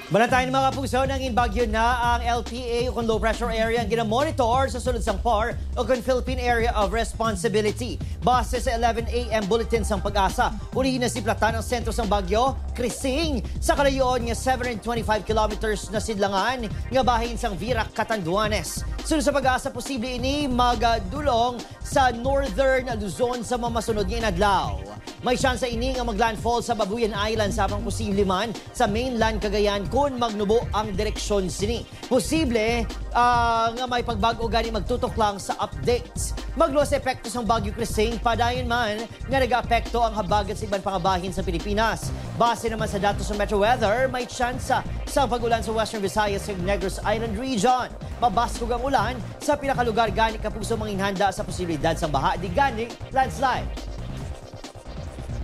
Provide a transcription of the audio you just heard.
Balatayin mga kapuso, nanging bagyo na ang LPA o kung low pressure area ang ginamonitor sa sunod sang PAR o kung Philippine Area of Responsibility. Base sa 11 a.m. bulletin sang pag-asa, ulihin na si Platan ang sentro sang bagyo, Crising, sa kalayoon nga 725 kilometers na sidlangan nga bahin sang Virac, Catanduanes. Sunod sa pag-asa, posible ini magdulong sa northern Luzon sa mamasunod nga inadlaw. May chance ini nga maglandfall sa Babuyan Island sa pang posible man sa mainland Cagayan kung magnubo ang direksyon sini. Posible nga may pagbago gani magtutok lang sa updates. Magluwas epekto sa Bagyo Crising, padayon man nga nag-apekto ang habagat sa ibang pangabahin sa Pilipinas. Base naman sa datos sa Metro Weather, may chance sa pagulan sa Western Visayas sa Negros Island region. Mabaskog ang ulan sa pinakalugar gani kapuso manginhanda sa posibilidad sa baha di gani landslide.